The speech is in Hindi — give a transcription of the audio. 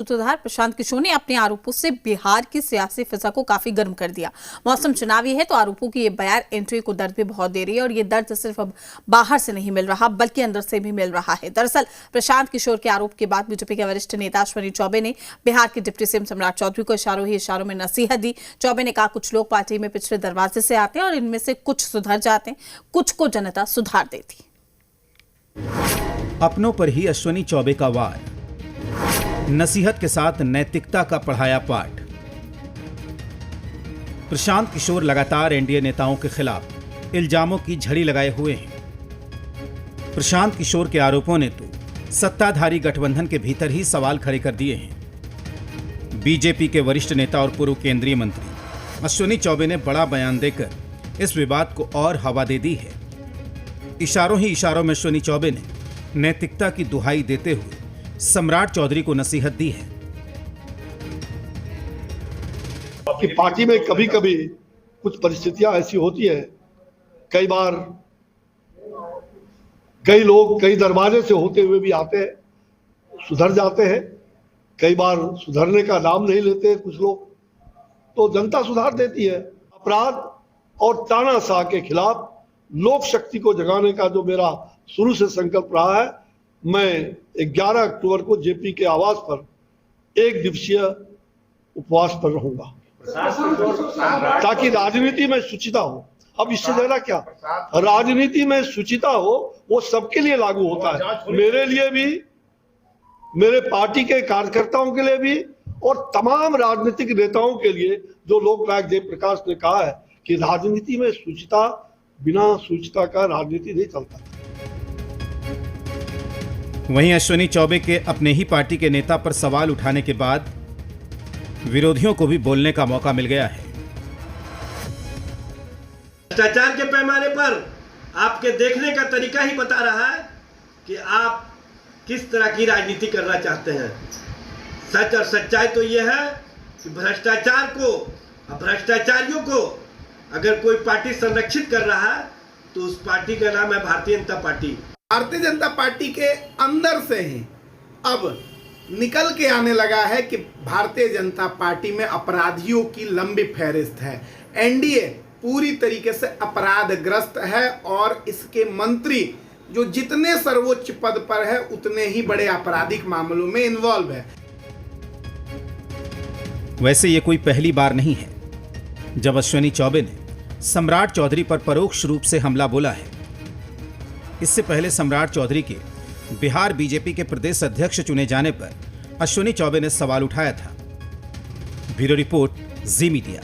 सूत्रधार प्रशांत किशोर ने अपने आरोपों से बिहार की सियासी फिजा को काफी गर्म कर दिया। मौसम चुनावी है तो आरोपों की ये बयार एंट्री को दर्द भी बहुत दे रही है और ये दर्द सिर्फ अब बाहर से नहीं मिल रहा बल्कि अंदर से भी मिल रहा है। दरअसल प्रशांत किशोर के आरोप के बाद बीजेपी के वरिष्ठ नेता अश्विनी चौबे ने बिहार के डिप्टी सीएम सम्राट चौधरी को इशारों में नसीहत दी। चौबे ने कहा, कुछ लोग पार्टी में पिछले दरवाजे से आते हैं और इनमें से कुछ सुधर जाते हैं, कुछ को जनता सुधार देती। अपनों पर ही अश्विनी चौबे का वार, नसीहत के साथ नैतिकता का पढ़ाया पाठ। प्रशांत किशोर लगातार एनडीए नेताओं के खिलाफ इल्जामों की झड़ी लगाए हुए हैं। प्रशांत किशोर के आरोपों ने तो सत्ताधारी गठबंधन के भीतर ही सवाल खड़े कर दिए हैं। बीजेपी के वरिष्ठ नेता और पूर्व केंद्रीय मंत्री अश्विनी चौबे ने बड़ा बयान देकर इस विवाद को और हवा दे दी है। इशारों ही इशारों में अश्विनी चौबे ने नैतिकता की दुहाई देते हुए सम्राट चौधरी को नसीहत दी है कि पार्टी में कभी कभी कुछ परिस्थितियां ऐसी होती है, कई बार कई लोग कई दरवाजे से होते हुए भी आते हैं, सुधर जाते हैं, कई बार सुधरने का नाम नहीं लेते कुछ लोग, तो जनता सुधार देती है। अपराध और तानाशाह के खिलाफ लोक शक्ति को जगाने का जो मेरा शुरू से संकल्प रहा है, मैं 11 अक्टूबर को जेपी के आवास पर 1 दिवसीय उपवास पर रहूंगा ताकि राजनीति में शुचिता हो। अब इससे ज्यादा क्या, राजनीति में शुचिता हो वो सबके लिए लागू होता है, मेरे लिए भी, मेरे पार्टी के कार्यकर्ताओं के लिए भी और तमाम राजनीतिक नेताओं के लिए। जो लोकनायक जयप्रकाश ने कहा है कि राजनीति में शुचिता, बिना शुचिता का राजनीति नहीं चलता। वहीं अश्विनी चौबे के अपने ही पार्टी के नेता पर सवाल उठाने के बाद विरोधियों को भी बोलने का मौका मिल गया है। भ्रष्टाचार के पैमाने पर आपके देखने का तरीका ही बता रहा है कि आप किस तरह की राजनीति करना चाहते हैं। सच और सच्चाई तो यह है कि भ्रष्टाचार को, भ्रष्टाचारियों को अगर कोई पार्टी संरक्षित कर रहा है तो उस पार्टी का नाम है भारतीय जनता पार्टी। भारतीय जनता पार्टी के अंदर से ही अब निकल के आने लगा है कि भारतीय जनता पार्टी में अपराधियों की लंबी फहरिस्त है। एनडीए पूरी तरीके से अपराधग्रस्त है और इसके मंत्री जो जितने सर्वोच्च पद पर है उतने ही बड़े आपराधिक मामलों में इन्वॉल्व है। वैसे ये कोई पहली बार नहीं है जब अश्विनी चौबे ने सम्राट चौधरी पर परोक्ष रूप से हमला बोला है। इससे पहले सम्राट चौधरी के बिहार बीजेपी के प्रदेश अध्यक्ष चुने जाने पर अश्विनी चौबे ने सवाल उठाया था। ब्यूरो रिपोर्ट, जी मीडिया।